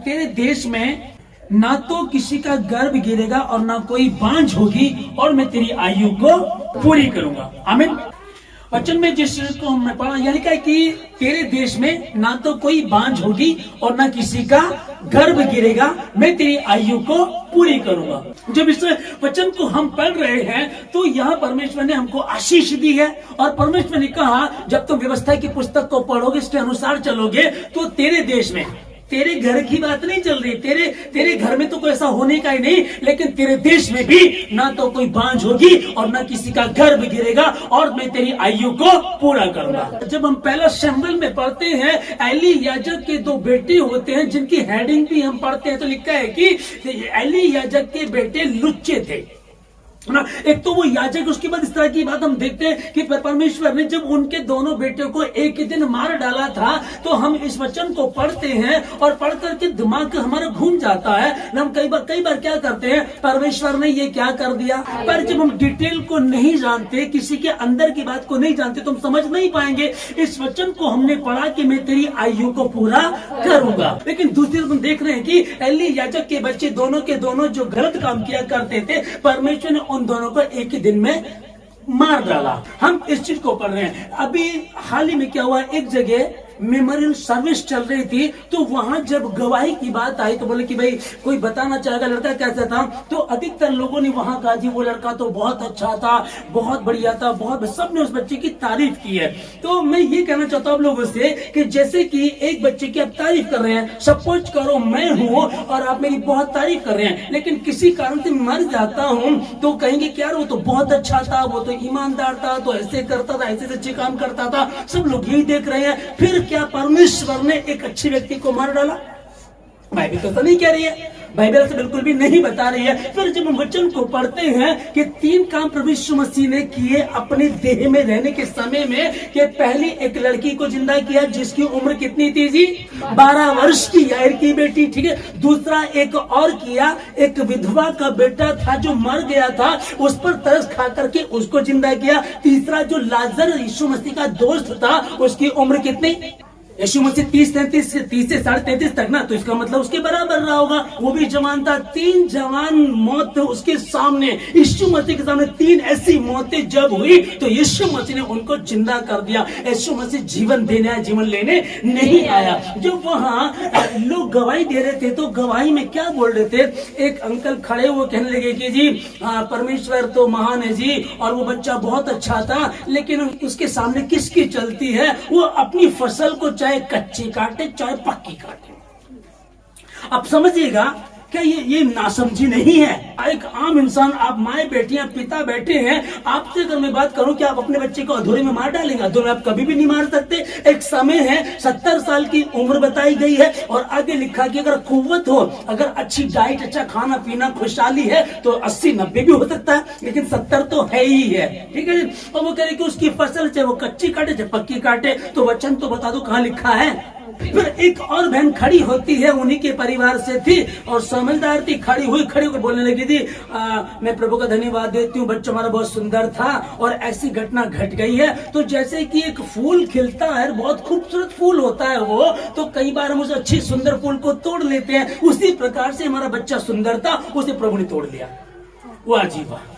तेरे देश में ना तो किसी का गर्भ गिरेगा और ना कोई बांझ होगी, और मैं तेरी आयु को पूरी करूंगा। आमीन। वचन में जिस को हमने पढ़ा, यानी क्या कि तेरे देश में ना तो कोई बांझ होगी और ना किसी का गर्भ गिरेगा, मैं तेरी आयु को पूरी करूंगा। जब इस वचन को हम पढ़ रहे हैं तो यहाँ परमेश्वर ने हमको आशीष दी है, और परमेश्वर ने कहा जब तुम व्यवस्था की पुस्तक को पढ़ोगे, इसके अनुसार चलोगे, तो तेरे देश में, तेरे घर की बात नहीं चल रही, तेरे घर में तो कोई ऐसा होने का ही नहीं, लेकिन तेरे देश में भी ना तो कोई बांझ होगी और ना किसी का गर्भ गिरेगा, और मैं तेरी आयु को पूरा करूंगा। जब हम पहला शमूएल में पढ़ते हैं, एली याजक के 2 बेटे होते हैं, जिनकी हेडिंग भी हम पढ़ते हैं तो लिखा है कि एली याजक के बेटे लुच्चे थे ना। एक तो वो याजक, उसके बाद इस तरह की बात हम देखते हैं कि परमेश्वर ने जब उनके दोनों बेटों को एक ही दिन मार डाला था, तो हम इस वचन को पढ़ते हैं और पढ़ करके दिमाग हमारा घूम जाता है। हम कई बार क्या करते हैं, परमेश्वर ने ये क्या कर दिया, पर जब हम डिटेल को नहीं जानते, किसी के अंदर की बात को नहीं जानते, तो हम समझ नहीं पाएंगे। इस वचन को हमने पढ़ा कि मैं तेरी आयु को पूरा करूंगा, लेकिन दूसरी तरफ हम देख रहे हैं कि एली याजक के बच्चे दोनों के दोनों जो गलत काम किया करते थे, परमेश्वर ने उन दोनों को एक ही दिन में मार डाला। हम इस चीज को पढ़ रहे हैं। अभी हाल ही में क्या हुआ, एक जगह मेमोरियल सर्विस चल रही थी, तो वहां जब गवाही की बात आई तो बोले कि भाई कोई बताना चाहेगा लड़का कैसा था, तो अधिकतर लोगों ने वहां कहा जी वो लड़का तो बहुत अच्छा था, बहुत बढ़िया था, बहुत, सबने उस बच्चे की तारीफ की है। तो मैं ये कहना चाहता हूँ आप लोगों से कि जैसे कि एक बच्चे की आप तारीफ कर रहे हैं, सपोज करो मैं हूँ और आप मेरी बहुत तारीफ कर रहे हैं, लेकिन किसी कारण से मर जाता हूँ, तो कहेंगे कि यार वो तो बहुत अच्छा था, वो तो ईमानदार था, तो ऐसे करता था, ऐसे अच्छे काम करता था, सब लोग यही देख रहे हैं। फिर क्या परमेश्वर ने एक अच्छे व्यक्ति को मार डाला? बाइबल तो नहीं कह रही है, बाइबल से बिल्कुल भी नहीं बता रही है। फिर जब हम वचन को पढ़ते हैं कि 3 काम प्रभु यीशु मसीह ने किए अपने देह में रहने के समय में, कि पहली एक लड़की को जिंदा किया जिसकी उम्र कितनी थी जी, 12 वर्ष की, यायर की बेटी, ठीक है। दूसरा एक और किया, एक विधवा का बेटा था जो मर गया था, उस पर तरस खा करके उसको जिंदा किया। तीसरा जो लाजर यीशु मसीह का दोस्त था, उसकी उम्र कितनी, यीशु मसीह 30 से 33.5 तक ना, तो इसका मतलब उसके बराबर रहा होगा, वो भी जवान था। 3 जवान मौत उसके सामने, यीशु मसीह के सामने 3 ऐसी मौतें जब हुई तो यीशु मसीह ने उनको जिंदा कर दिया। यीशु मसीह जीवन देने आया, जीवन लेने नहीं आया। जब वहाँ लोग गवाही दे रहे थे तो गवाही में क्या बोल रहे थे, एक अंकल खड़े हुए कहने लगे कि जी परमेश्वर तो महान है जी, और वो बच्चा बहुत अच्छा था, लेकिन उसके सामने किसकी चलती है, वो अपनी फसल को चाहे कच्ची काटे चाहे पक्की काटे। अब समझिएगा क्या ये नासमझी नहीं है। एक आम इंसान, आप माए बेटियां पिता बैठे हैं, आपसे अगर मैं बात करूं कि आप अपने बच्चे को अधूरे में मार डालेंगे, अधूरे में आप कभी भी नहीं मार सकते। एक समय है, 70 साल की उम्र बताई गई है, और आगे लिखा कि अगर कुव्वत हो, अगर अच्छी डाइट, अच्छा खाना पीना, खुशहाली है, तो 80-90 भी हो सकता है, लेकिन 70 तो है ही है, ठीक है। और वो कह रहे कि उसकी फसल चाहे वो कच्ची काटे चाहे पक्की काटे, तो वचन तो बता दो कहाँ लिखा है। फिर एक और बहन खड़ी होती है, उन्हीं के परिवार से थी और समझदार थी, खड़ी होकर बोलने लगी थी, मैं प्रभु का धन्यवाद देती हूँ, बच्चा हमारा बहुत सुंदर था और ऐसी घटना घट गई है। तो जैसे कि एक फूल खिलता है, बहुत खूबसूरत फूल होता है वो, तो कई बार हम उस अच्छी सुंदर फूल को तोड़ लेते हैं, उसी प्रकार से हमारा बच्चा सुंदर था, उसे प्रभु ने तोड़ लिया। वाह जी वाह।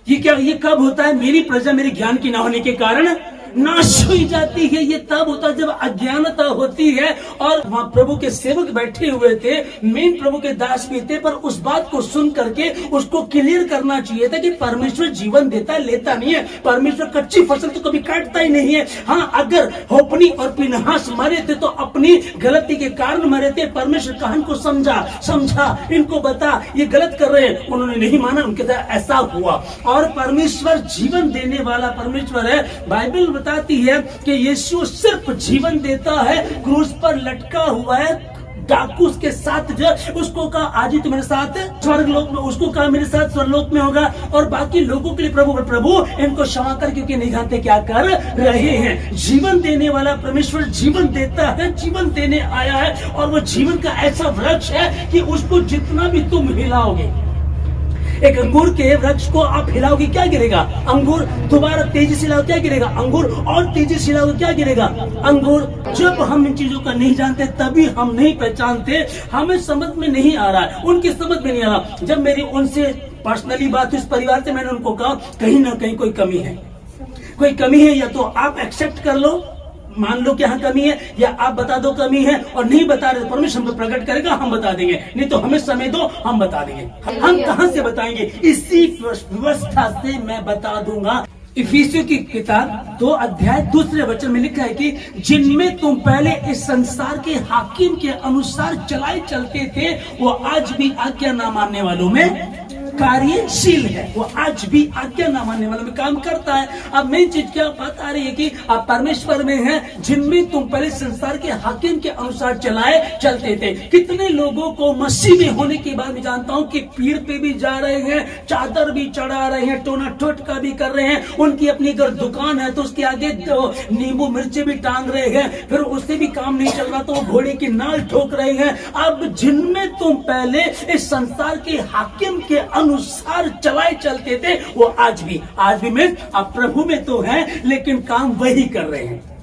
ये कब होता है? मेरी प्रजा मेरे ज्ञान की ना होने के कारण नाश हुई जाती है। ये तब होता है जब अज्ञानता होती है। और वहां प्रभु के सेवक बैठे हुए थे, मेन प्रभु के दास भी थे, पर उस बात को सुन करके उसको क्लियर करना चाहिए था कि परमेश्वर जीवन देता है, लेता नहीं है। परमेश्वर कच्ची फसल तो कभी काटता ही नहीं है। हाँ, अगर होपनी और पिनहास मरे थे तो अपनी गलती के कारण मरे थे। परमेश्वर कहानी को समझा, इनको बता ये गलत कर रहे हैं, उन्होंने नहीं माना, उनके साथ ऐसा हुआ। और परमेश्वर जीवन देने वाला परमेश्वर है। बाइबल बताती है कि यीशु सिर्फ जीवन देता है। क्रूस पर लटका हुआ है, डाकू के साथ जो उसको कहा आज ही तुम्हारे साथ स्वर्गलोक में, उसको कहा मेरे साथ स्वर्गलोक में होगा। और बाकी लोगों के लिए प्रभु इनको क्षमा कर, क्योंकि नहीं जानते क्या कर रहे हैं। जीवन देने वाला परमेश्वर जीवन देता है, जीवन देने आया है। और वो जीवन का ऐसा वृक्ष है कि उसको जितना भी तुम हिलाओगे, एक अंगूर के वृक्ष को आप हिलाओगे क्या गिरेगा? अंगूर। दोबारा तेजी से हिलाओ क्या गिरेगा? अंगूर। और तेजी से हिलाओगे क्या गिरेगा? अंगूर। जब हम इन चीजों का नहीं जानते तभी हम नहीं पहचानते, हमें समझ में नहीं आ रहा है, उनकी समझ में नहीं आ रहा। जब मेरी उनसे पर्सनली बात हुई इस परिवार से, मैंने उनको कहा कहीं ना कहीं कोई कमी है, कोई कमी है, या तो आप एक्सेप्ट कर लो, मान लो कि यहाँ कमी है, या आप बता दो कमी है, और नहीं बता रहे परमेश्वर हम प्रकट करेगा, हम बता देंगे, नहीं तो हमें समय दो, हम बता देंगे। हम कहां से बताएंगे? इसी व्यवस्था से मैं बता दूंगा। इफिसियों की किताब 2 अध्याय 2 वचन में लिखा है कि जिनमें तुम पहले इस संसार के हाकिम के अनुसार चलाए चलते थे, वो आज भी आज्ञा ना मानने वालों में कार्यशील है। वो आज भी आज्ञा ना मानने वालों में काम करता है। अब मेन चीज क्या बात आ रही है कि आप परमेश्वर में हैं, जिनमें तुम पहले संसार के हाकिम के अनुसार चलाए चलते थे। कितने लोगों को मसीह में होने के बाद मैं जानता हूं कि पीर पे भी जा रहे हैं, चादर भी चढ़ा रहे हैं, टोना टोटका भी कर रहे हैं, उनकी अपनी अगर दुकान है तो उसके आगे नींबू मिर्ची भी टांग रहे हैं, फिर उससे भी काम नहीं चल रहा तो वो घोड़े की नाल ठोक रहे हैं। अब जिनमें तुम पहले इस संसार के हाकिम के अनुसार चलाए चलते थे, वो आज भी में आप प्रभु में तो हैं, लेकिन काम वही कर रहे हैं।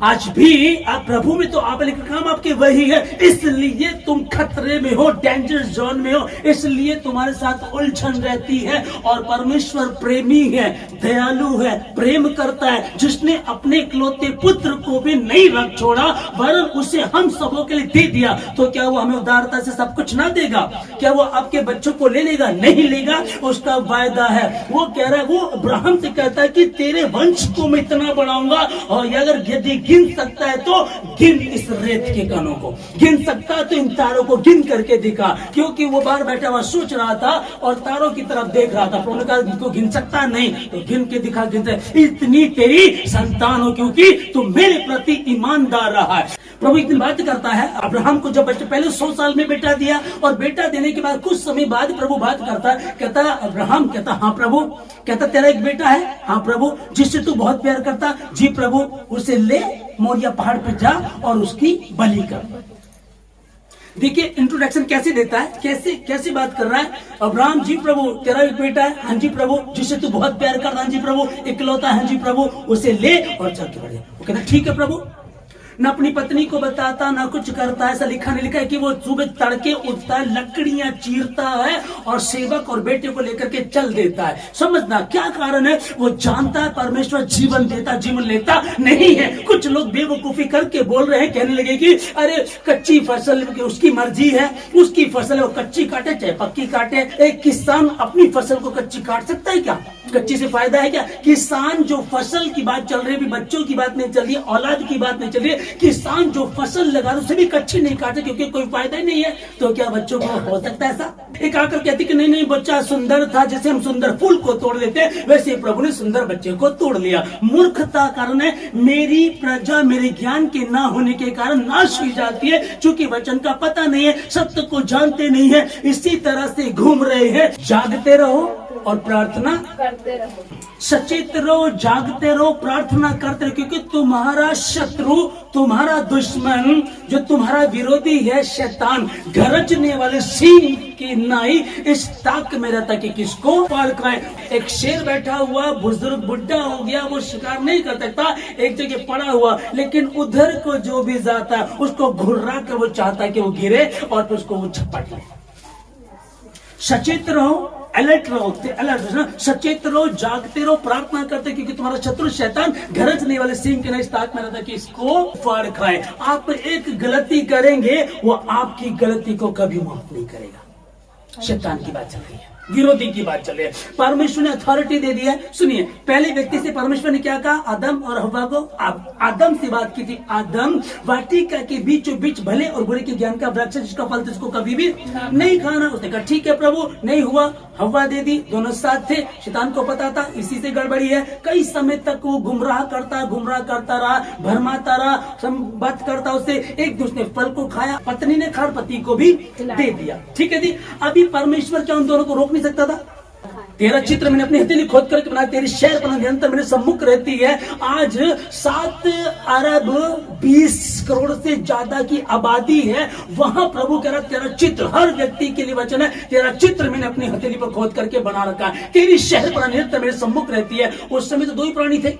आज भी आप प्रभु में तो आप, लेकिन काम आपके वही है। इसलिए तुम खतरे में हो, डेंजर जोन में हो, इसलिए तुम्हारे साथ उलझन रहती है। और परमेश्वर प्रेमी है, दयालु है, प्रेम करता है, जिसने अपने इकलौते पुत्र को भी नहीं रख छोड़ा वरन उसे हम सबों के लिए दे दिया, तो क्या वो हमें उदारता से सब कुछ ना देगा? क्या वो आपके बच्चों को ले लेगा? नहीं लेगा। उसका वायदा है, वो कह रहा है, वो अब्राहम से कहता है कि तेरे वंश को मैं इतना बढ़ाऊंगा, और अगर यदि गिन सकता है तो गिन इस रेत के कणों को, गिन सकता है तो इन तारों को गिन करके दिखा। क्योंकि वो बाहर बैठा हुआ सोच रहा था और तारों की तरफ देख रहा था। प्रभु ने कहा इनको गिन सकता नहीं तो गिन के दिखा, इतनी तेरी संतान हो क्योंकि तू मेरे प्रति ईमानदार रहा है। प्रभु एक दिन बात करता है अब्राहम को, जब बच्चे पहले 100 साल में बेटा दिया, और बेटा देने के बाद कुछ समय बाद प्रभु बात करता है, कहता है अब्राहम, कहता हाँ प्रभु, कहता तेरा एक बेटा है? हाँ प्रभु। जिससे तू बहुत प्यार करता? जी प्रभु। उसे ले मोरिया पहाड़ पे जा और उसकी बलि कर। देखिए इंट्रोडक्शन कैसे देता है, कैसे बात कर रहा है। अब्राहम, जी प्रभु। तेरा एक बेटा है? हाँ जी प्रभु। जिससे तू बहुत प्यार करता? हाँ जी प्रभु। इकलौता? हाँ जी प्रभु। उसे ले और चल के बढ़े। वो कहता ठीक है प्रभु। न अपनी पत्नी को बताता, ना कुछ करता है। ऐसा लिखा नहीं लिखा है कि वो सुबह तड़के उठता है, लकड़ियां चीरता है और सेवक और बेटे को लेकर के चल देता है। समझना क्या कारण है? वो जानता है परमेश्वर जीवन देता, जीवन लेता नहीं है। कुछ लोग बेवकूफी करके बोल रहे हैं, कहने लगे कि अरे कच्ची फसल उसकी मर्जी है, उसकी फसल है, वो कच्ची काटे चाहे पक्की काटे। एक किसान अपनी फसल को कच्ची काट सकता है क्या? कच्ची से फायदा है क्या? किसान जो फसल की बात चल रही है, बच्चों की बात नहीं चल रही है, औलाद की बात नहीं चल रही है, किसान जो फसल लगा उसे भी कच्ची नहीं काटे क्योंकि कोई फायदा ही नहीं है। तो क्या बच्चों को हो सकता है ऐसा? एक आकर कहती कि नहीं बच्चा सुंदर था, जैसे हम सुंदर फूल को तोड़ देते वैसे प्रभु ने सुंदर बच्चे को तोड़ लिया। मूर्खता कारण है, मेरी प्रजा मेरे ज्ञान के ना होने के कारण नाश हुई जाती है, चूंकि वचन का पता नहीं है, सत्य को जानते नहीं है, इसी तरह से घूम रहे हैं। जागते रहो और प्रार्थना करते रहो, सचेत रहो, जागते रहो, प्रार्थना करते रहो, क्योंकि तुम्हारा शत्रु, तुम्हारा दुश्मन, जो तुम्हारा विरोधी है शैतान, गरजने वाले सिंह की नाई इस ताक में रहता कि किसको पाल खाए। एक शेर बैठा हुआ, बुजुर्ग बुढ़ा हो गया, वो शिकार नहीं कर सकता, एक जगह पड़ा हुआ, लेकिन उधर को जो भी जाता है उसको घुर्रा कर वो चाहता है कि वो गिरे और फिर उसको वो झपट ले। सचेत रहो, अलर्ट रहो, सचेत रहो, जागते रहो, प्रार्थना करते, क्योंकि तुम्हारा शत्रु शैतान गरजने वाले सिंह के इस ताक में रहता कि इसको फाड़ खाए। आप एक गलती करेंगे, वो आपकी गलती को कभी माफ नहीं करेगा। शैतान की बात चल रही है, विरोधी की बात चल रही है। परमेश्वर ने अथॉरिटी दे दी है। सुनिए, पहले व्यक्ति से परमेश्वर ने क्या कहा? आदम और हव्वा को। आदम से बात की थी। आदम वाटिका के बीचों बीच भले और बुरे के ज्ञान का वृक्ष जिसको फल जिसको कभी भी नहीं खाना। उसने कहा ठीक है प्रभु, नहीं हुआ, हव्वा दे दी, दोनों साथ थे। शैतान को पता था इसी से गड़बड़ी है। कई समय तक वो गुमराह करता रहा, भरमाता रहा, बात करता उससे। एक दूसरे फल को खाया, पत्नी ने खा, पति को भी दे दिया। ठीक है जी। अभी परमेश्वर क्या उन दोनों को रोक नहीं सकता था? तेरा चित्र मैंने अपनी हथेली खोद करके बनाया, तेरी शहर पर निरंतर मेरे सम्मुख रहती है। आज 7 अरब 20 करोड़ से ज्यादा की आबादी है, वहां प्रभु कह रहा तेरा चित्र, हर व्यक्ति के लिए वचन है, तेरा चित्र मैंने अपनी हथेली पर खोद करके बना रखा है, तेरी शहर पर निरंतर मेरे सम्मुख रहती है। उस समय तो 2 ही प्राणी थे,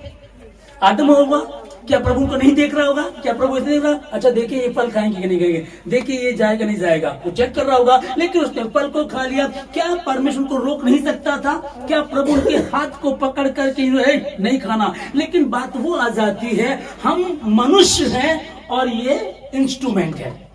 आदम और हव्वा। क्या प्रभु को नहीं देख रहा होगा? क्या प्रभु इसे देख रहा? अच्छा देखिए ये फल खाएंगे कि नहीं खाएंगे, देखिए ये जाएगा नहीं जाएगा, वो चेक कर रहा होगा, लेकिन उसने फल को खा लिया। क्या परमेश्वर को रोक नहीं सकता था? क्या प्रभु उनके हाथ को पकड़ करके नहीं खाना? लेकिन बात वो आ जाती है, हम मनुष्य हैं और ये इंस्ट्रूमेंट है,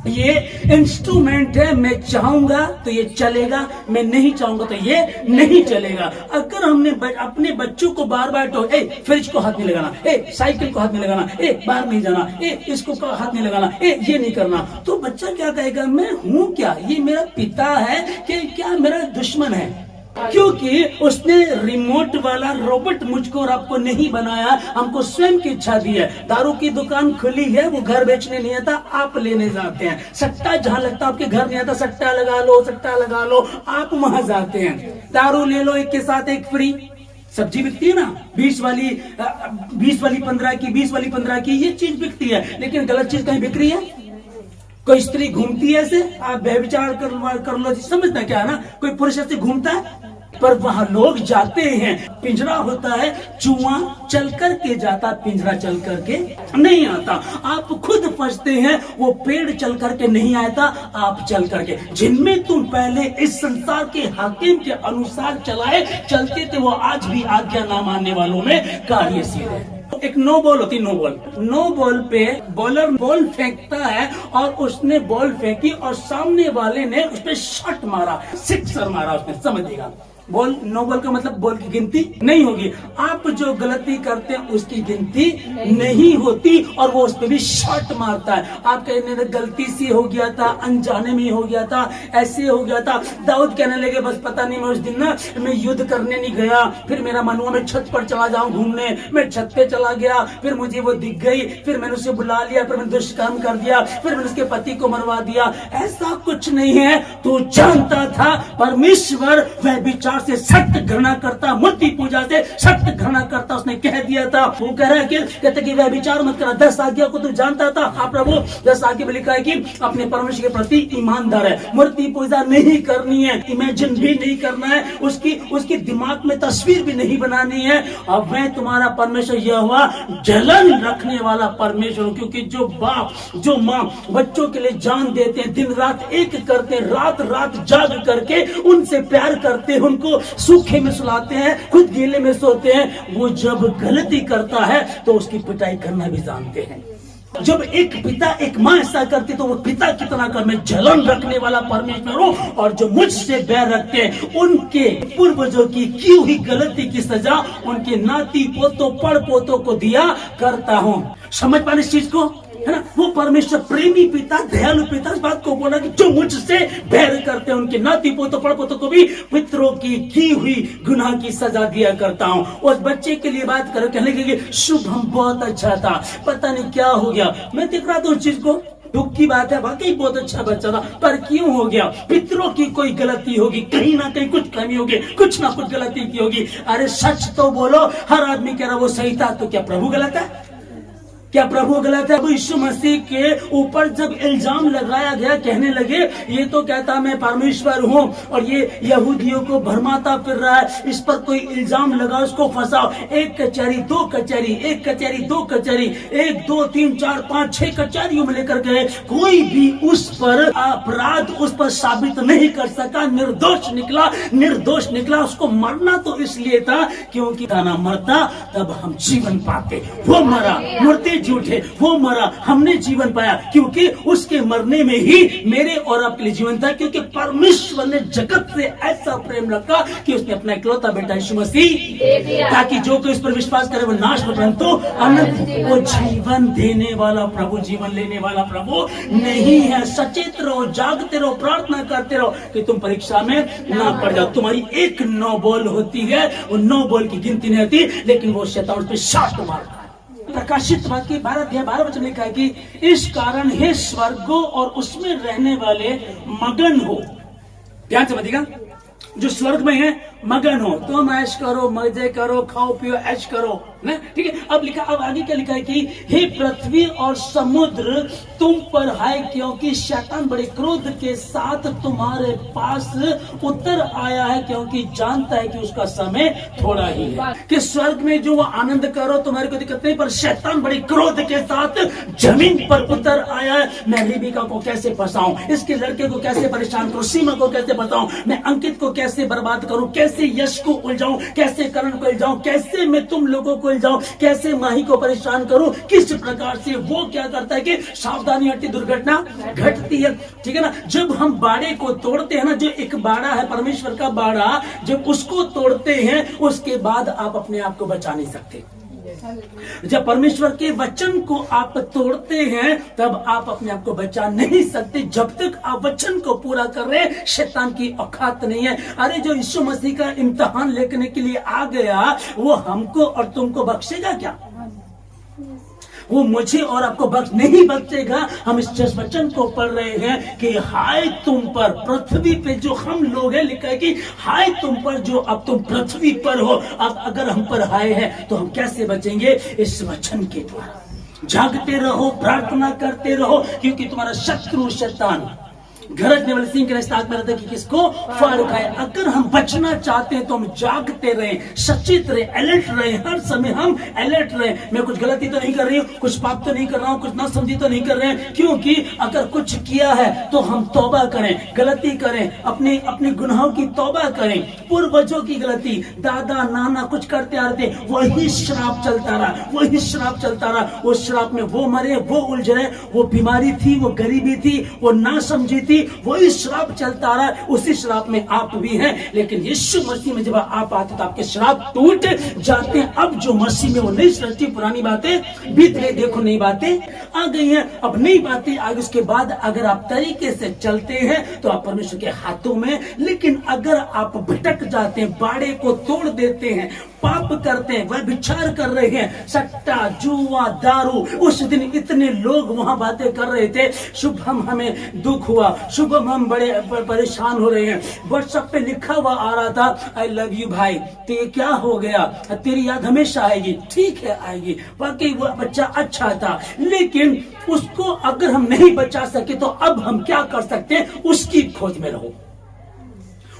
ये इंस्ट्रूमेंट है। मैं चाहूंगा तो ये चलेगा, मैं नहीं चाहूंगा तो ये नहीं चलेगा। अगर हमने अपने बच्चों को बार बार तो फ्रिज को हाथ नहीं लगाना, साइकिल को हाथ नहीं लगाना, बाहर नहीं जाना, इसको हाथ नहीं लगाना, ये नहीं करना, तो बच्चा क्या कहेगा? मैं हूं क्या? ये मेरा पिता है कि क्या मेरा दुश्मन है? क्योंकि उसने रिमोट वाला रोबोट मुझको और आपको नहीं बनाया, हमको स्वयं की इच्छा दी है। दारू की दुकान खुली है, वो घर बेचने नहीं आता, आप लेने जाते हैं। सट्टा जहां लगता आपके घर नहीं आता, सट्टा लगा लो, सट्टा लगा लो, आप वहां जाते हैं। दारू ले लो, एक के साथ एक फ्री। सब्जी बिकती है ना, 20 वाली 15 की, 20 वाली 15 की, ये चीज बिकती है। लेकिन गलत चीज कहीं बिक रही है? कोई स्त्री घूमती है ऐसे, आप व्यभिचार कर लो, समझना क्या है ना, कोई पुरुष ऐसे घूमता है, पर वहां लोग जाते हैं। पिंजरा होता है, चूहा चल करके जाता, पिंजरा चल करके नहीं आता। आप खुद फंसते हैं, वो पेड़ चल करके नहीं आता, आप चल करके। जिनमें तुम पहले इस संसार के हाकिम के अनुसार चलते थे, वो आज भी आज्ञा ना मानने वालों में कार्यशील है। एक नो बॉल होती, नो बॉल पे बॉलर बॉल फेंकता है और उसने बॉल फेंकी और सामने वाले ने उस पर शॉट मारा, सिक्सर मारा उसने, समझिएगा। बॉल, नो बॉल का मतलब बॉल की गिनती नहीं होगी। आप जो गलती करते हैं उसकी गिनती नहीं होती और वो उस पर भी शॉट मारता है। आप कहने लगे गलती से हो गया था, अनजाने में हो गया था, ऐसे हो गया था। दाऊद कहने लगे बस पता नहीं, मैं उस दिन ना मैं युद्ध करने नहीं गया, फिर मेरा मन हुआ मैं छत पर चला जाऊं घूमने, मैं छत पे चला गया, फिर मुझे वो दिख गई, फिर मैंने उसे बुला लिया, फिर मैंने दुष्कर्म कर दिया, फिर मैंने उसके पति को मरवा दिया। ऐसा कुछ नहीं है। तू जानता था परमेश्वर वह विचार से सख्त घृणा करता, मूर्ति पूजा से सख्त घृणा करता, उसने कह दिया था। वो कह रहा है कि कहते कि वह विचार मत करना, 10 आज्ञा को तू जानता था। हाँ प्रभु, 10 आज्ञा में लिखा है कि अपने परमेश्वर के प्रति ईमानदार है, मूर्ति पूजा नहीं करनी है, इमेजिन भी नहीं करना है, उसकी दिमाग में तस्वीर भी नहीं बनानी है। अब मैं तुम्हारा परमेश्वर यहोवा जलन रखने वाला परमेश्वर हूं। क्योंकि जो बाप जो माँ बच्चों के लिए जान देते हैं, दिन रात एक करते हैं, रात रात जाग करके उनसे प्यार करते हैं, उनको सूखे में सुलाते हैं, खुद गीले में सोते हैं, वो जब गलती करता है तो उसकी पिटाई करना भी जानते हैं। जब एक पिता एक माँ ऐसा करती तो वो पिता कितना कर, मैं जलन रखने वाला परमेश्वर हूँ और जो मुझसे बैर रखते हैं उनके पूर्वजों की हुई गलती की सजा उनके नाती पोतों पड़ पोतों को दिया करता हूँ। समझ पाने इस चीज को, है ना? वो परमेश्वर प्रेमी पिता, दयालु पिता इस बात को बोला कि जो मुझसे बैर करते हैं उनके नाती पोतों पड़ पोतों को भी पितरों की हुई गुनाह की सजा दिया करता हूँ। उस बच्चे के लिए बात करो, कहने लगे शुभम बहुत अच्छा था, पता नहीं क्या हो गया। मैं देख रहा था उस चीज को, दुख की बात है, वाकई बहुत अच्छा बच्चा था, पर क्यों हो गया? पितरों की कोई गलती होगी, कहीं ना कहीं कुछ कमी होगी, कुछ ना कुछ गलती की होगी। अरे सच तो बोलो, हर आदमी कह रहा वो सही था, तो क्या प्रभु गलत है? क्या प्रभु गलत है? यीशु मसीह के ऊपर जब इल्जाम लगाया गया, कहने लगे ये तो कहता मैं परमेश्वर हूँ और ये यहूदियों को भरमाता फिर रहा है, इस पर कोई इल्जाम लगाओ, उसको फंसाओ। एक कचहरी, 2 कचहरी, 1 कचहरी, 2 कचहरी, 1 2 3 4 5 6 कचहरियों में लेकर गए, कोई भी उस पर अपराध उस पर साबित नहीं कर सका, निर्दोष निकला। उसको मरना तो इसलिए था क्योंकि ना मरता तब हम जीवन पाते, वो मरा, मूर्ति झूठे, वो मरा, हमने जीवन पाया, क्योंकि उसके मरने में ही मेरे और आपके लिए जीवन था। क्योंकि परमेश्वर ने जगत से ऐसा प्रेम रखा कि उसने अपना इकलौता बेटा यीशु मसीह, ताकि जो कोई इस पर विश्वास करे वो नाश न परंतु अनंत, वो जीवन देने वाला प्रभु, जीवन लेने वाला प्रभु नहीं है। सचेत रहो, जागते रहो, प्रार्थना करते रहो कि तुम परीक्षा में ना पड़ जाओ। तुम्हारी एक 9 बॉल होती है, वो 9 बॉल की गिनती नहीं होती, लेकिन वो शैतान उस पर शॉट मारता है। प्रकाशित वाक्य 12 वचन लिखा है कि इस कारण हे स्वर्गो और उसमें रहने वाले मगन हो। ध्यान से समझिएगा, जो स्वर्ग में है मगन हो, तुम ऐश करो, मजे करो, खाओ पियो, ऐश करो ना, ठीक है। अब लिखा, अब आगे क्या लिखा है कि हे पृथ्वी और समुद्र तुम पर है, क्योंकि शैतान बड़े क्रोध के साथ तुम्हारे पास उतर आया है, क्योंकि जानता है कि उसका समय थोड़ा ही है। कि स्वर्ग में जो वो आनंद करो तुम्हारे को दिक्कत नहीं, पर शैतान बड़े क्रोध के साथ जमीन पर उतर आया है। मैं रिबिका को कैसे फंसाऊं, इसके लड़के को कैसे परेशान करूं, सीमा को कैसे फंसाऊं, मैं अंकित को कैसे बर्बाद करूं, कैसे यश को उलझाऊं, कैसे करण को उलझाऊं, कैसे मैं तुम लोगों को उलझाऊं, कैसे माही को परेशान करूं। किस प्रकार से वो क्या करता है कि सावधानी हटती दुर्घटना घटती है, ठीक है ना। जब हम बाड़े को तोड़ते हैं ना, जो एक बाड़ा है परमेश्वर का बाड़ा, जब उसको तोड़ते हैं उसके बाद आप अपने आप को बचा नहीं सकते। जब परमेश्वर के वचन को आप तोड़ते हैं तब आप अपने आप को बचा नहीं सकते। जब तक आप वचन को पूरा कर रहे हैं शैतान की औकात नहीं है। अरे जो यीशु मसीह का इम्तिहान लेने के लिए आ गया वो हमको और तुमको बख्शेगा क्या? वो मुझे और आपको बख्श नहीं बख्शेगा। हम इस वचन को पढ़ रहे हैं कि हाय तुम पर, पृथ्वी पे जो हम लोग हैं, लिखा है कि हाय तुम पर जो अब तुम पृथ्वी पर हो। अब अगर हम पर हाय है तो हम कैसे बचेंगे? इस वचन के द्वारा। जागते रहो, प्रार्थना करते रहो, क्योंकि तुम्हारा शत्रु शैतान गरजने वाले सिंह के रास्ते में रहता है कि किसको फाड़ खाए। अगर हम बचना चाहते हैं तो हम जागते रहे, सचेत रहे, अलर्ट रहे, हर समय हम अलर्ट रहे। मैं कुछ गलती तो नहीं कर रही हूँ, कुछ पाप तो नहीं कर रहा हूँ, कुछ ना समझी तो नहीं कर रहे हैं, क्योंकि अगर कुछ किया है तो हम तौबा करें, गलती करें, अपने अपने गुनाहों की तौबा करें। पूर्वजों की गलती, दादा नाना कुछ करते आ रहे थे, वही श्राप चलता रहा, वही श्राप चलता रहा। उस श्राप में वो मरे, वो उलझ रहे, वो बीमारी थी, वो गरीबी थी, वो ना समझी थी, वही श्राप चलता रहा। उसी श्राप में आप भी हैं। लेकिन यीशु मसीह में जब आप आते तो आपके श्राप टूट जाते हैं। अब जो मसीह में वो नई सृष्टि, पुरानी बातें बीत गई, देखो नई बातें आ गई हैं। अब नई बातें आगे, उसके बाद अगर आप तरीके से चलते हैं तो आप परमेश्वर के हाथों में। लेकिन अगर आप भटक जाते हैं, बाड़े को तोड़ देते हैं, पाप करते हैं, वह विचार कर रहे हैं, सट्टा जुआ दारू। उस दिन इतने लोग वहां बातें कर रहे थे, शुभम हमें दुख हुआ, शुभम हम बड़े परेशान हो रहे हैं। व्हाट्सएप पे लिखा हुआ आ रहा था, आई लव यू भाई, तो ये क्या हो गया, तेरी याद हमेशा आएगी। ठीक है आएगी, वाकई वो बच्चा अच्छा था, लेकिन उसको अगर हम नहीं बचा सके तो अब हम क्या कर सकते हैं? उसकी खोज में रहो।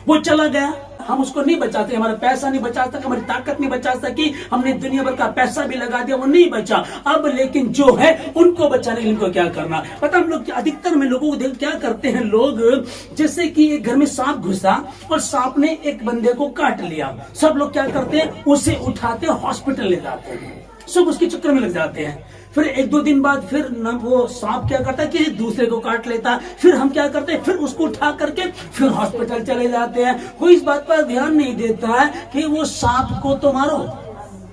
वो चला गया, हम उसको नहीं बचा सके, हमारा पैसा नहीं बचा सका, हमारी ताकत नहीं बचा सकी, हमने दुनिया भर का पैसा भी लगा दिया, वो नहीं बचा। अब लेकिन जो है उनको बचाने के लिए इनको क्या करना पता। हम लोग अधिकतर में लोगों को देख क्या करते हैं लोग, जैसे कि एक घर में सांप घुसा और सांप ने एक बंदे को काट लिया, सब लोग क्या करते हैं? उसे उठाते हॉस्पिटल ले जाते हैं, सब उसके चक्कर में लग जाते हैं। फिर एक दो दिन बाद फिर न वो सांप क्या करता है कि दूसरे को काट लेता, फिर हम क्या करते हैं? फिर उसको उठा करके फिर हॉस्पिटल चले जाते हैं। कोई इस बात पर ध्यान नहीं देता है कि वो सांप को तो मारो।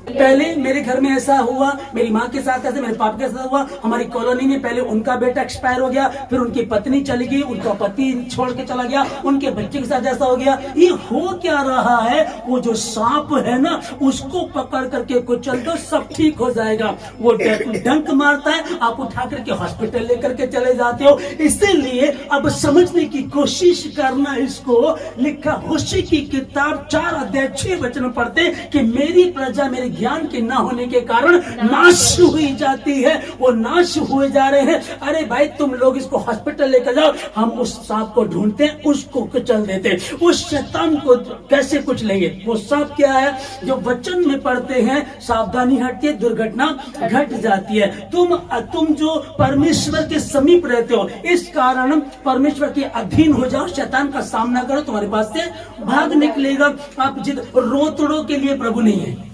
पहले मेरे घर में ऐसा हुआ, मेरी माँ के साथ ऐसे, मेरे पापा के साथ हुआ, हमारी कॉलोनी में पहले उनका बेटा एक्सपायर हो गया, फिर उनकी पत्नी चली गई, उनका पति छोड़ के चला गया, उनके बच्चे के साथ ऐसा हो गया। ये हो क्या रहा है? वो जो सांप है ना, उसको पकड़ करके कुचल दो, सब ठीक हो जाएगा। वो डंक मारता है, आप उठा करके हॉस्पिटल लेकर के चले जाते हो। इसीलिए अब समझने की कोशिश करना। इसको लिखा होशी की किताब 4 अध्याय 6 वचन पढ़ते कि मेरी प्रजा मेरे ज्ञान के ना होने के कारण नाश हुई जाती है, वो नाश हुए जा रहे हैं। अरे भाई तुम लोग इसको हॉस्पिटल लेकर जाओ, हम उस सांप को ढूंढते हैं, उसको कुचल देते हैं। उस शैतान को कैसे कुचलेंगे? वो सांप क्या है? जो वचन में पढ़ते हैं, सावधानी हटती है, दुर्घटना घट जाती है। तुम जो परमेश्वर के समीप रहते हो, इस कारण परमेश्वर के अधीन हो जाओ, शैतान का सामना करो, तुम्हारे पास से भाग निकलेगा। आप जिद रोतड़ों के लिए प्रभु नहीं है,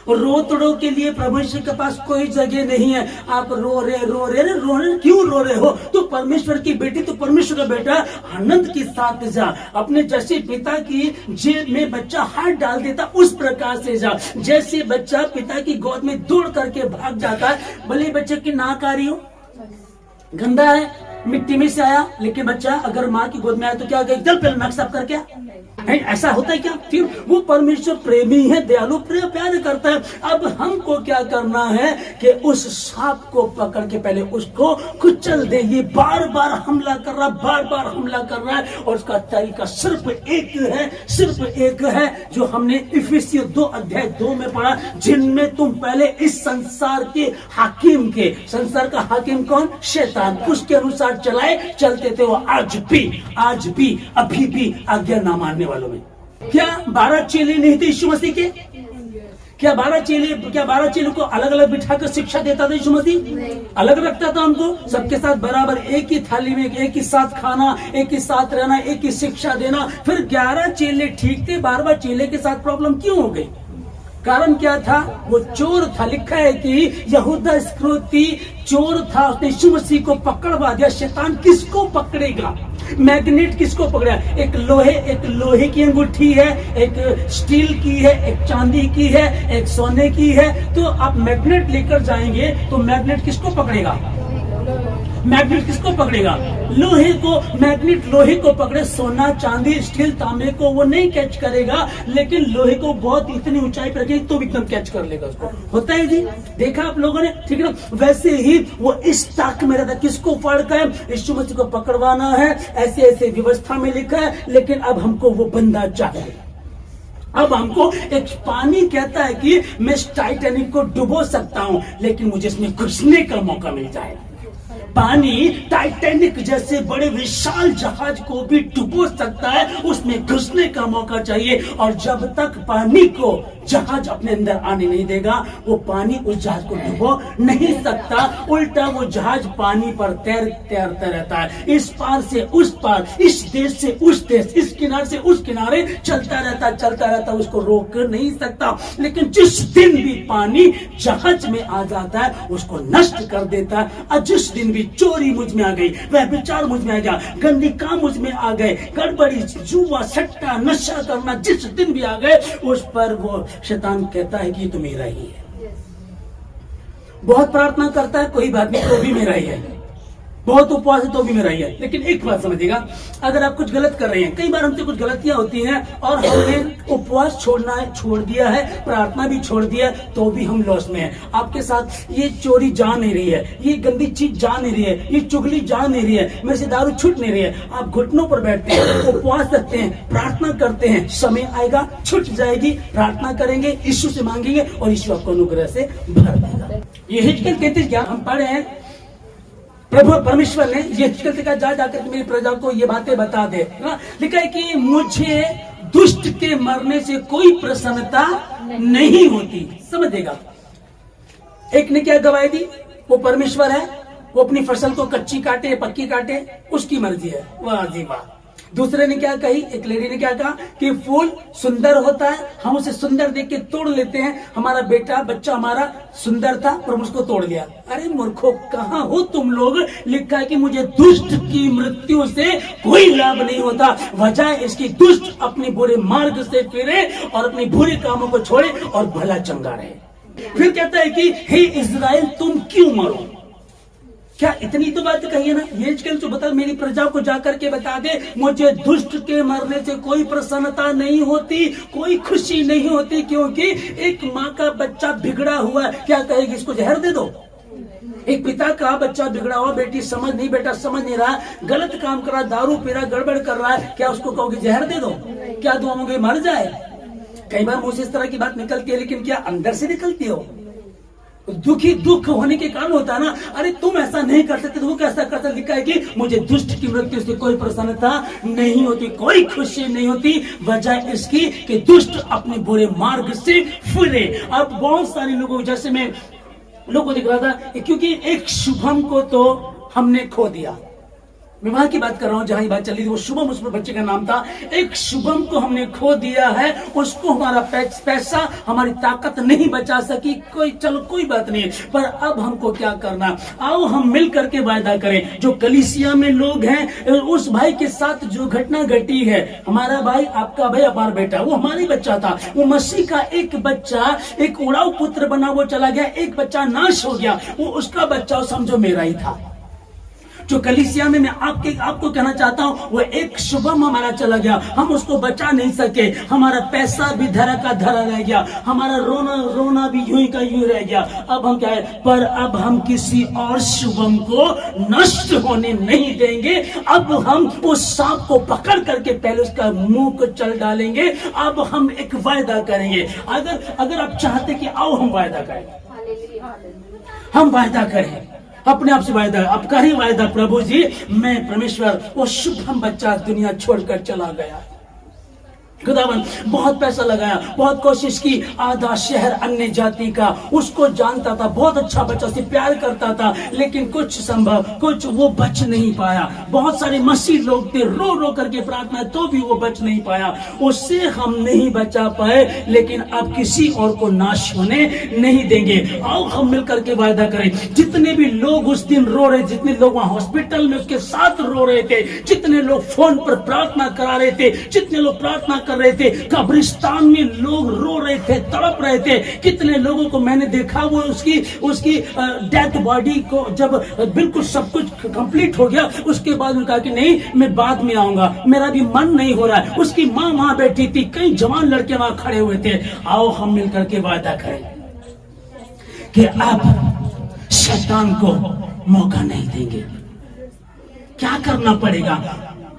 रोतड़ों के लिए परमेश्वर के पास कोई जगह नहीं है। आप रो रहे क्यों रो रहे हो? तो परमेश्वर की बेटी, तो परमेश्वर का बेटा, आनंद के साथ जा। अपने जैसे पिता की जेब में बच्चा हाथ डाल देता, उस प्रकार से जा। जैसे बच्चा पिता की गोद में दौड़ करके भाग जाता है, भले बच्चे की नाक आ रही हो, गंदा है, मिट्टी में से आया, लेकिन बच्चा अगर माँ की गोद में आया तो क्या कहे? चल पहले नाक साफ करके नहीं, ऐसा होता है क्या? फिर वो परमेश्वर प्रेमी है, दयालु, प्यार करता है। अब हमको क्या करना है कि उस सांप को पकड़ के पहले उसको कुचल दे। ये बार बार हमला कर रहा, बार बार हमला कर रहा है, और उसका तरीका सिर्फ एक है जो हमने इफिसियों 2:2 में पढ़ा, जिनमें तुम पहले इस संसार के हाकिम के, संसार का हाकिम कौन? शैतान, उसके अनुसार चलते थे। वो आज भी अभी भी आज्ञा ना मानने वालों में। क्या 12 चेले नहीं थे यीशु मसीह के? क्या 12 चेलों को अलग अलग बिठाकर शिक्षा देता था यीशु मसीह? अलग रखता था उनको, सबके साथ बराबर एक ही थाली में, एक ही साथ खाना, एक ही साथ रहना, एक ही शिक्षा देना। फिर 11 चेले ठीक थे, 12वां चेले के साथ प्रॉब्लम क्यों हो गई? कारण क्या था? वो चोर था। लिखा है कि यहूदा इस्करियोती चोर था, उसने यीशु मसीह को पकड़वा दिया। शैतान किसको पकड़ेगा? मैग्नेट किसको पकड़ा? एक लोहे की अंगूठी है, एक स्टील की है, एक चांदी की है, एक सोने की है। तो आप मैग्नेट लेकर जाएंगे तो मैग्नेट किसको पकड़ेगा? मैग्नेट किसको पकड़ेगा? मैग्नेट लोहे को पकड़े, सोना, चांदी, स्टील, तांबे को वो नहीं कैच करेगा, लेकिन लोहे को बहुत इतनी ऊंचाई पर रखेगी तो एकदम कैच कर लेगा उसको। होता है जी, देखा आप लोगों ने, ठीक है ना? वैसे ही वो इस ताक में रहता, किसको पकड़ है? यीशु मसीह को पकड़वाना है। ऐसे व्यवस्था में लिखा है, लेकिन अब हमको वो बंदा चाहिए। अब हमको एक पानी कहता है कि मैं टाइटैनिक को डुबो सकता हूं, लेकिन मुझे इसमें घुसने का मौका मिल जाए। पानी टाइटैनिक जैसे बड़े विशाल जहाज को भी डुबो सकता है, उसमें घुसने का मौका चाहिए। और जब तक पानी को जहाज अपने अंदर आने नहीं देगा, वो पानी उस जहाज को डुबो नहीं सकता। उल्टा वो जहाज पानी पर तैरता रहता है, इस पार से उस पार, इस देश से उस देश, इस किनारे से उस किनारे चलता रहता, उसको रोक नहीं सकता। लेकिन जिस दिन भी पानी जहाज में आ जाता है, उसको नष्ट कर देता है। और जिस दिन भी चोरी मुझ में आ गई, वह विचार मुझ में आ गया, गंदी काम मुझ में आ गए, गड़बड़ी, जुआ, सट्टा, नशा करना जिस दिन भी आ गए, उस पर वो शैतान कहता है कि तो मेरा ही है। बहुत प्रार्थना करता है, कोई बात नहीं, तो भी मेरा ही है। बहुत उपवास है तो भी मेरा ही है। लेकिन एक बात समझिएगा, अगर आप कुछ गलत कर रहे हैं, कई बार हमसे कुछ गलतियां होती हैं और हमने उपवास छोड़ दिया है, प्रार्थना भी छोड़ दिया, तो भी हम लॉस में हैं। आपके साथ ये चोरी जा नहीं रही है, ये गंदी चीज जा नहीं रही है, ये चुगली जा नहीं रही है, मेरे से दारू छूट नहीं रही है। आप घुटनों पर बैठते हैं, उपवास रखते हैं, प्रार्थना करते हैं, समय आएगा छूट जाएगी, प्रार्थना करेंगे, यीशु से मांगेंगे और यीशु आपको अनुग्रह से भर देगा। ये हिजकिय्याह 33 क्या हम पढ़े हैं, प्रभु परमेश्वर ने ये कहा जाकर मेरी प्रजा को ये बातें बता दे। लिखा है कि मुझे दुष्ट के मरने से कोई प्रसन्नता नहीं होती। समझेगा, एक ने क्या गवाही दी? वो परमेश्वर है, वो अपनी फसल को कच्ची काटे पक्की काटे, उसकी मर्जी है। वाह जी वाह। दूसरे ने क्या कही? एक लेडी ने क्या कहा कि फूल सुंदर होता है, हम उसे सुंदर देख के तोड़ लेते हैं। हमारा बच्चा हमारा सुंदर था पर हम उसको तोड़ लिया। अरे मूर्खों, कहाँ हो तुम लोग? लिखा है कि मुझे दुष्ट की मृत्यु से कोई लाभ नहीं होता। वजह इसकी दुष्ट अपने बुरे मार्ग से फिरे और अपने बुरे कामों को छोड़े और भला चंगा रहे। फिर कहता है कि हे इज़राइल, तुम क्यों मरो? क्या इतनी तो बात कही है ना? ये जो बता, मेरी प्रजा को जाकर के बता दे, मुझे दुष्ट के मरने से कोई प्रसन्नता नहीं होती, कोई खुशी नहीं होती, क्योंकि एक माँ का बच्चा बिगड़ा हुआ है, क्या कहेगी? इसको जहर दे दो। एक पिता का बच्चा बिगड़ा हुआ, बेटा समझ नहीं रहा, गलत काम कर रहा, दारू पी रहा, गड़बड़ कर रहा है, क्या उसको कहोगे जहर दे दो? क्या दुआओगे मर जाए? कई बार मुझसे इस तरह की बात निकलती है, लेकिन क्या अंदर से निकलती हो? दुख होने के कारण होता है ना। अरे तुम ऐसा नहीं कर सकते, वो कैसा कर सकते? लिखा है कि मुझे दुष्ट की मृत्यु से कोई प्रसन्नता नहीं होती, कोई खुशी नहीं होती। वजह इसकी कि दुष्ट अपने बुरे मार्ग से फिरे। अब बहुत सारे लोगों, जैसे मैं लोगों को दिख रहा था, क्योंकि एक शुभम को तो हमने खो दिया। विवाह की बात कर रहा हूं, जहां ये बात चल रही थी, वो शुभम उस बच्चे का नाम था। एक शुभम को हमने खो दिया है, उसको हमारा पैसा, हमारी ताकत नहीं बचा सकी। कोई बात नहीं, पर अब हमको क्या करना? आओ हम मिल करके वायदा करें। जो कलीसिया में लोग हैं, उस भाई के साथ जो घटना घटी है, हमारा भाई, आपका भाई, हमारा बेटा, वो हमारी बच्चा था। वो मसीह का एक बच्चा, एक उड़ाऊ पुत्र बना, वो चला गया। एक बच्चा नाश हो गया, वो उसका बच्चा समझो मेरा ही था। जो कलीसिया में मैं आपको कहना चाहता हूं, वो एक शुभम हमारा चला गया, हम उसको बचा नहीं सके, हमारा पैसा भी धरा का धरा रह गया, हमारा रोना भी यूं का यूं रह गया। अब हम क्या है, पर अब हम किसी और शुभम को नष्ट होने नहीं देंगे। अब हम उस सांप को पकड़ करके पहले उसका मुंह को चल डालेंगे। अब हम एक वायदा करेंगे। अगर आप चाहते कि आओ हम वायदा करें, हम वायदा करें अपने आप से वायदा, आपका ही वायदा, प्रभु जी मैं परमेश्वर वो शुभम बच्चा दुनिया छोड़कर चला गया, खुदावन बहुत पैसा लगाया, बहुत कोशिश की, आधा शहर अन्य जाति का उसको जानता था, बहुत अच्छा बच्चा से प्यार करता था, लेकिन कुछ वो बच नहीं पाया। बहुत सारे मसीह लोग थे, रो रो करके प्रार्थना, तो भी वो बच नहीं पाया। उससे हम नहीं बचा पाए, लेकिन अब किसी और को नाश होने नहीं देंगे। आओ हम मिलकर के वायदा करें, जितने भी लोग उस दिन रो रहे, जितने लोग वहां हॉस्पिटल में उसके साथ रो रहे थे, जितने लोग फोन पर प्रार्थना करा रहे थे, जितने लोग प्रार्थना कर रहे थे, कब्रिस्तान में लोग रो रहे थे, तड़प रहे थे। कितने लोगों को मैंने देखा, वो उसकी डेथ बॉडी को जब बिल्कुल सब कुछ कंप्लीट हो गया, उसके बाद उन्होंने कहा कि नहीं मैं बाद में आऊंगा, मेरा भी मन नहीं हो रहा है। उसकी माँ वहां बैठी थी, कई जवान लड़के वहां खड़े हुए थे। आओ हम मिलकर के वादा करें कि अब शैतान को मौका नहीं देंगे। क्या करना पड़ेगा?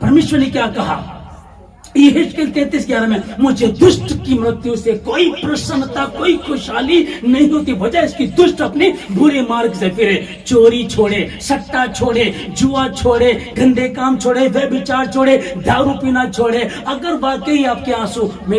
परमेश्वर ने क्या कहा? यहेजकेल 33:11 में, मुझे दुष्ट की मृत्यु से कोई प्रसन्नता, कोई खुशहाली नहीं होती, वजह इसकी दुष्ट अपने बुरे मार्ग से फिरे, चोरी छोड़े, सट्टा छोड़े, जुआ छोड़े, गंदे काम छोड़े, व्यभिचार छोड़े, दारू पीना छोड़े। अगर वाकई आपके आंसू, मैं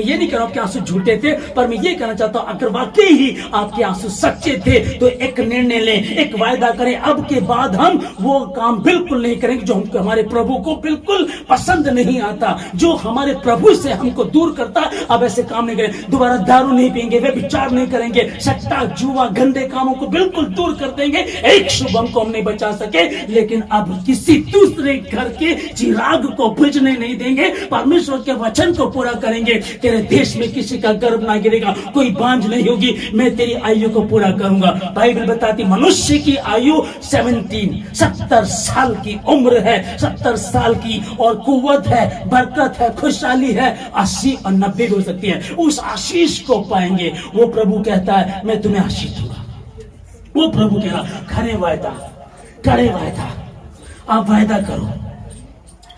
ये नहीं कह रहा आपके आंसू झूठे थे, पर मैं ये कहना चाहता हूं, अगर वाकई ही आपके आंसू सच्चे थे तो एक निर्णय लें, एक वायदा करें, अब के बाद हम वो काम बिल्कुल नहीं करेंगे जो हमको, हमारे प्रभु को बिल्कुल पसंद नहीं आता, जो हमारे प्रभु से हमको दूर करता। अब ऐसे काम नहीं करें, दोबारा दारू नहीं पिएंगे, वे विचार नहीं करेंगे, सट्टा जुआ गंदे कामों को बिल्कुल दूर कर देंगे। एक शुभम को हम नहीं बचा सके, लेकिन अब किसी दूसरे घर के चिराग को बुझने नहीं देंगे, परमेश्वर के वचन को पूरा करेंगे। तेरे देश में किसी का गर्भ ना गिरेगा, कोई बांझ नहीं होगी, मैं तेरी आयु को पूरा करूंगा। बाइबल बताती मनुष्य की आयु 70 साल की उम्र है, 70 साल की, और कुव्वत है, बरकत है, खुशहाली है, 80 और 90 हो सकती है। उस आशीष को पाएंगे। वो प्रभु कहता है मैं तुम्हें आशीष दूंगा। वो प्रभु कह रहा करे वायदा, आप वायदा करो।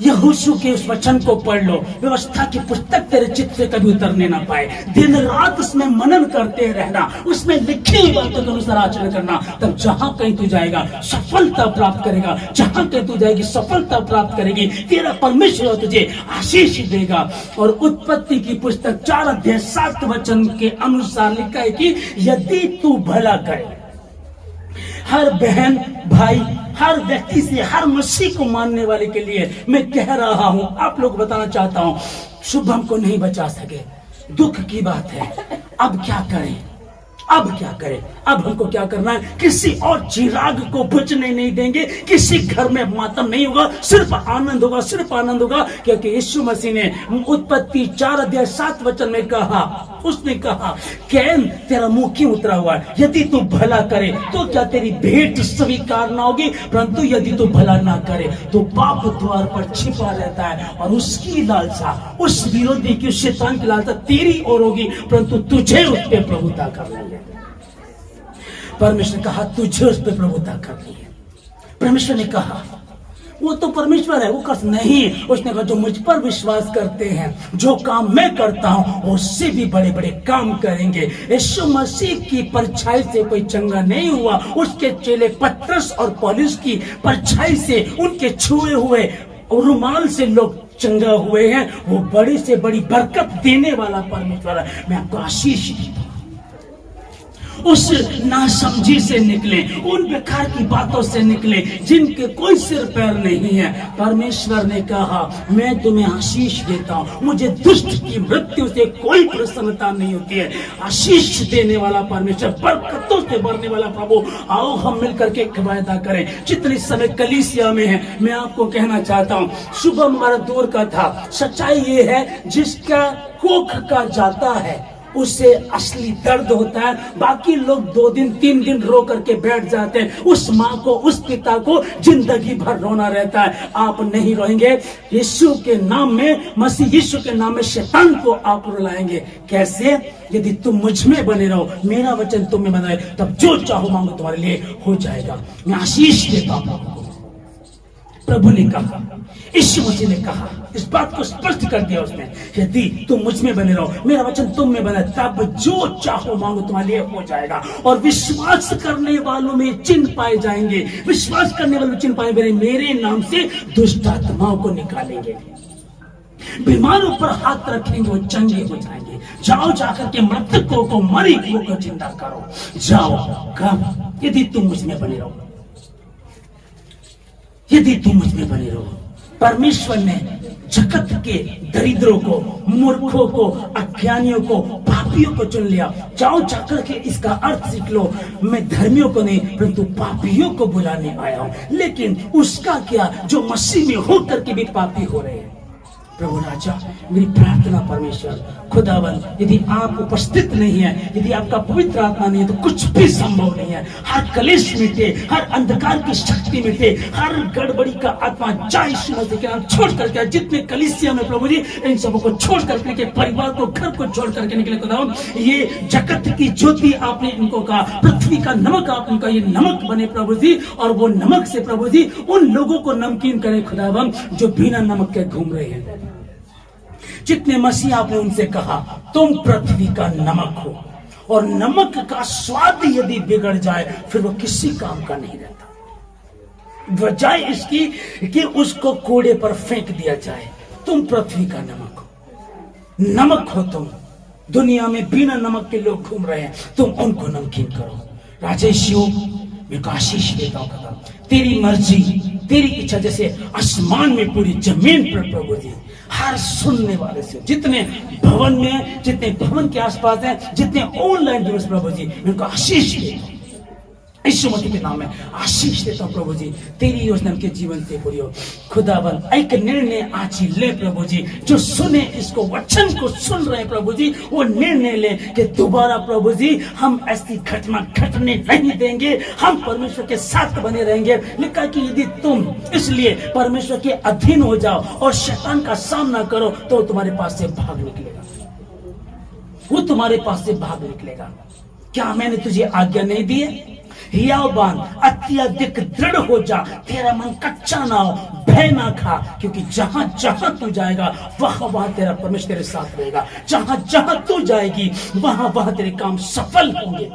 यहोशू के उस वचन को पढ़ लो, व्यवस्था की पुस्तक तेरे चित्त से कभी उतरने ना पाए, दिन रात उसमें मनन करते रहना, उसमें लिखी हुई बातों के अनुसार आचरण करना, तब जहां कहीं तू जाएगा सफलता प्राप्त करेगा, जहां कहीं तू जाएगी सफलता प्राप्त करेगी, तेरा परमेश्वर तुझे आशीष देगा। और उत्पत्ति की पुस्तक 4:7 के अनुसार लिखा है कि यदि तू भला करे, हर बहन भाई, हर व्यक्ति से, हर मसीह को मानने वाले के लिए मैं कह रहा हूं, आप लोग बताना चाहता हूं, शुभम को नहीं बचा सके, दुख की बात है। अब क्या करें? अब हमको क्या करना है? किसी और चिराग को बुझने नहीं देंगे, किसी घर में मातम नहीं होगा, सिर्फ आनंद होगा, क्योंकि यीशु मसीह ने उत्पत्ति 4:7 में कहा, उसने कहा कैन तेरा मुंह क्यों उतरा हुआ है? यदि तू भला करे तो क्या तेरी भेंट स्वीकार ना होगी? परंतु यदि तू भला ना करे तो पाप द्वार पर छिपा रहता है, और उसकी लालसा, उस विरोधी की, शैतान की लालसा तेरी ओर होगी, परंतु तुझे उस पर प्रभुता करनी है। परमेश्वर ने कहा तुझे उस पर प्रभुता करनी है। परमेश्वर ने कहा, वो तो परमेश्वर है, वो कस नहीं, उसने कहा जो मुझ पर विश्वास करते हैं, जो काम मैं करता हूं उससे भी बड़े बड़े काम करेंगे। यीशु मसीह की परछाई से कोई चंगा नहीं हुआ, उसके चेले पतरस और पौलुस की परछाई से, उनके छुए हुए रुमाल से लोग चंगा हुए हैं। वो बड़ी से बड़ी बरकत देने वाला परमेश्वर है। मैं आपको आशीष देता हूं, उस नासमझी से निकले, उन बेकार की बातों से निकले जिनके कोई सिर पैर नहीं है। परमेश्वर ने कहा मैं तुम्हें आशीष देता हूं, मुझे दुष्ट की मृत्यु से कोई प्रसन्नता नहीं होती है। आशीष देने वाला परमेश्वर, बरकतों से भरने वाला प्रभु। आओ हम मिलकर के एक वायदा करें। जितने समय कलीसिया में है, मैं आपको कहना चाहता हूं, शुभम हमारा दूर का था, सच्चाई ये है जिसका कोख का जाता है उसे असली दर्द होता है। बाकी लोग 2 दिन 3 दिन रो करके बैठ जाते हैं, उस माँ को, उस पिता को जिंदगी भर रोना रहता है। आप नहीं रोएंगे। यीशु के नाम में, मसीह यीशु के नाम में शैतान को आप रुलाएंगे। कैसे? यदि तुम मुझ में बने रहो, मेरा वचन तुम में बना रहे, तब जो चाहो मांगो तुम्हारे लिए हो जाएगा। मैं आशीष देता हूं आपको। प्रभु ने कहा, यीशु मसीह ने कहा, इस बात को स्पष्ट कर दिया उसने, यदि तुम मुझ में बने रहो, मेरा वचन तुम में बना, तब जो चाहो मांगो तुम्हारे लिए हो जाएगा। और विश्वास करने वालों में चिन्ह पाए जाएंगे। विश्वास करने वालों में चिन्ह पाए जाएंगे। मेरे नाम से दुष्ट आत्माओं को निकालेंगे, बीमारों पर हाथ रखेंगे, वो चंगे हो जाएंगे। जाओ, जाकर के मृतकों को, मरी हुओं को जिंदा करो। जाओ, काम, यदि तुम मुझ में बने रहो, यदि तुम मुझ में बने रहो। परमेश्वर ने जगत के दरिद्रों को, मूर्खों को, अज्ञानियों को, पापियों को चुन लिया। जाओ, जाकर के इसका अर्थ सीख लो। मैं धर्मियों को नहीं, परंतु पापियों को बुलाने आया हूं। लेकिन उसका क्या, जो मसीह में होकर के भी पापी हो रहे हैं। प्रभु राजा, मेरी प्रार्थना परमेश्वर खुदावन, यदि आप उपस्थित नहीं है, यदि आपका पवित्र आत्मा नहीं है, तो कुछ भी संभव नहीं है। हर कलेश मिटे, हर अंधकार की शक्ति मिटे, हर गड़बड़ी का आत्मा जाए यीशु मसीह के नाम छोड़ करके। जितने कलीसिया में प्रभु जी, इन सबों को छोड़ करके के परिवार को, घर को छोड़ करके निकले खुदावन। ये जगत की ज्योति आपने इनको कहा, पृथ्वी का नमक आप इनका ये नमक बने प्रभु जी। और वो नमक से प्रभु जी उन लोगों को नमकीन करे खुदावन, जो बिना नमक के घूम रहे हैं। जितने मसीह आपने उनसे कहा, तुम पृथ्वी का नमक हो, और नमक का स्वाद यदि बिगड़ जाए, फिर वो किसी काम का नहीं रहता। वजह इसकी कि उसको कूड़े पर फेंक दिया जाए। तुम पृथ्वी का नमक हो, नमक हो तुम। दुनिया में बिना नमक के लोग घूम रहे हैं, तुम उनको नमकीन करो। राजेशियो, मैं आशीष देता हूं, तेरी मर्जी, तेरी इच्छा जैसे आसमान में, पूरी जमीन पर प्रभु जी, हर सुनने वाले से, जितने भवन में, जितने भवन के आसपास हैं, जितने ऑनलाइन दिवस प्रभु जी, मैं उनको आशीष देता हूं। यीशु मसीह के नाम में आशीष देता हूं प्रभु जी। तेरी योजना के जीवन से पूरी हो खुदावन। एक निर्णय आज ही ले प्रभु जी, जो सुने इसको, वचन को सुन रहे प्रभु जी, वो निर्णय ले कि दोबारा प्रभु जी हम ऐसी घटना घटने नहीं देंगे। हम परमेश्वर के साथ बने रहेंगे। लिखा कि यदि तुम इसलिए परमेश्वर के अधीन हो जाओ और शैतान का सामना करो, तो तुम्हारे पास से भाग निकलेगा, वो तुम्हारे पास से भाग निकलेगा। क्या मैंने तुझे आज्ञा नहीं दी है? हियावान, अत्यधिक दृढ़ हो जा, तेरा मन कच्चा ना हो, भय ना खा, क्योंकि जहां जहां तू जाएगा, वहां वहां तेरा परमेश्वर तेरे साथ रहेगा। जहां जहां तू जाएगी, वहां वहां तेरे काम सफल होंगे।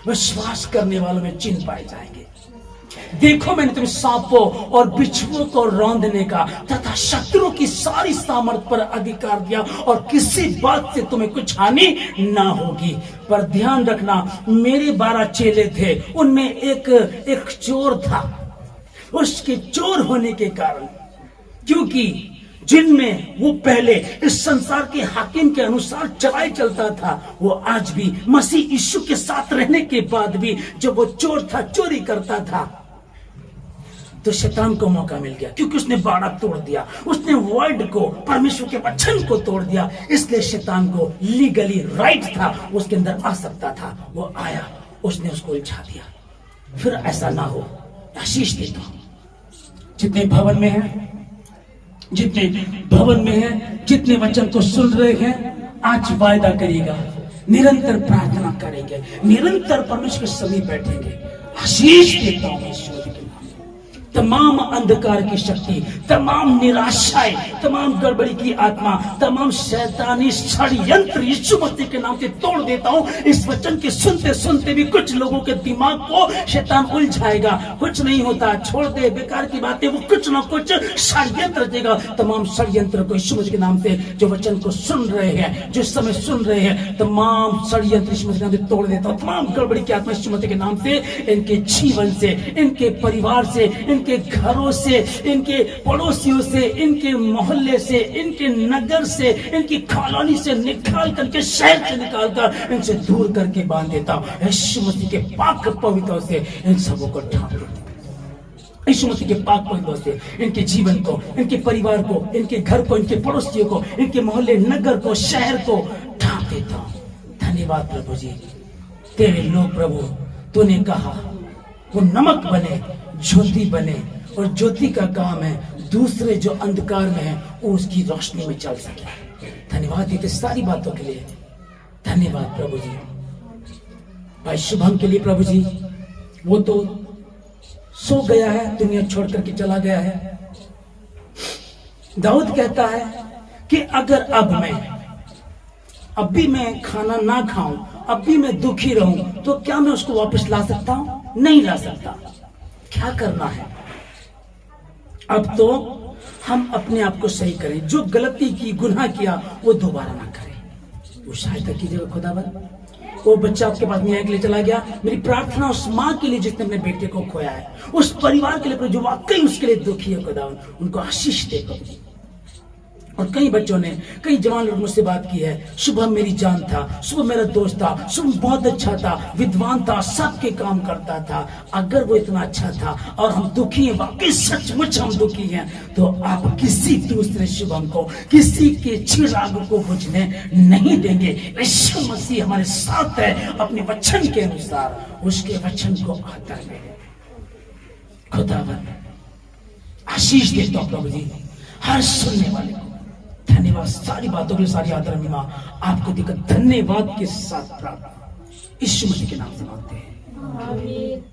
विश्वास करने वालों में चिन्ह पाए जाएंगे। देखो, मैंने तुम्हें सांपों और बिच्छुओं को रौंदने का तथा शत्रु की सारी सामर्थ पर अधिकार दिया, और किसी बात से तुम्हें कुछ हानि ना होगी। पर ध्यान रखना, मेरे 12 चेले थे, उनमें एक चोर था। उसके चोर होने के कारण, क्योंकि जिनमें वो पहले इस संसार के हाकिम के अनुसार चलाए चलता था, वो आज भी मसीह यीशु के साथ रहने के बाद भी, जब वो चोर था, चोरी करता था, तो शैतान को मौका मिल गया, क्योंकि उसने बाड़ा तोड़ दिया, उसने वर्ड को, परमेश्वर के वचन को तोड़ दिया। इसलिए शैतान को लीगली राइट था, उसके अंदर आ सकता था। वो आया, उसने उसको उलझा दिया। फिर ऐसा ना हो, आशीष देता हूं। जितने भवन में है, जितने भवन में है, जितने वचन को सुन रहे हैं, आज वायदा करिएगा, निरंतर प्रार्थना करेंगे, निरंतर परमेश्वर के समीप बैठेंगे। आशीष देता हूं ईश्वर के नाम। तमाम अंधकार की शक्ति, तमाम निराशाएं, तमाम गड़बड़ी की आत्मा, तमाम शैतानी षड्यंत्र यीशु मसीह के नाम से तोड़ देता हूं। इस वचन के सुनते सुनते भी कुछ लोगों के दिमाग को शैतान उलझाएगा। कुछ नहीं होता, छोड़ दे, बेकार की बातें, वो कुछ ना कुछ षड्यंत्र देगा। तमाम षड्यंत्र को यीशु मसीह के नाम से, जो वचन को सुन रहे हैं, जो समय सुन रहे हैं, तमाम षड्यंत्र यीशु मसीह के नाम से तोड़ देता हूं। तमाम गड़बड़ी की आत्मा यीशु मसीह के नाम से, इनके जीवन से, इनके परिवार से, इनके घरों से, इनके पड़ोसियों से, इनके मोहल्ले से, इनके नगर से, इनकी कॉलोनी से निकाल करके, शहर से निकाल कर इनसे दूर करके बांध देता हूं। यीशु मसीह के पाक पवित्र से इन सबों को ढांप देता हूं। यीशु मसीह के पाक पवित्र से इनके जीवन को, इनके परिवार को, इनके घर को, इनके पड़ोसियों को, इनके मोहल्ले, नगर को, शहर को, धन्यवाद प्रभु जी, तेरे लोग प्रभु, तूने कहा वो नमक बने, ज्योति बने, और ज्योति का काम है दूसरे जो अंधकार में है वो उसकी रोशनी में चल सके। धन्यवाद देते सारी बातों के लिए, धन्यवाद प्रभु जी। भाई शुभम के लिए प्रभु जी, वो तो सो गया है, दुनिया छोड़ करके चला गया है। दाऊद कहता है कि अगर अब भी मैं खाना ना खाऊं, अब भी मैं दुखी रहूं, तो क्या मैं उसको वापस ला सकता हूं? नहीं ला सकता। क्या करना है? अब तो हम अपने आप को सही करें, जो गलती की, गुनाह किया, वो दोबारा ना करें। वो सहायता कीजिएगा खुदावन। वो बच्चा आपके पास न्याय के लिए चला गया, मेरी प्रार्थना उस माँ के लिए जिसने अपने बेटे को खोया है, उस परिवार के लिए जो वाकई उसके लिए दुखी है खुदावन, उनको आशीष दे प्रभु। और कई बच्चों ने, कई जवान लोग मुझसे बात की है, शुभम मेरी जान था, शुभम मेरा दोस्त था, शुभम बहुत अच्छा था, विद्वान था, सबके काम करता था। अगर वो इतना अच्छा था और हम दुखी हैं, वाकई सचमुच हम दुखी हैं, तो आप किसी दूसरे शुभम को, किसी के चिराग को बुझने नहीं देंगे। यीशु मसीह हमारे साथ है, अपने वचन के अनुसार उसके वचन को आदर करें। खुदावन आशीष देता हूं प्रभु जी हर सुनने वाले को। धन्यवाद सारी बातों के लिए, सारी आदर महिमा आपको देकर धन्यवाद के साथ प्रार्थना यीशु मसीह के नाम से मांगते हैं।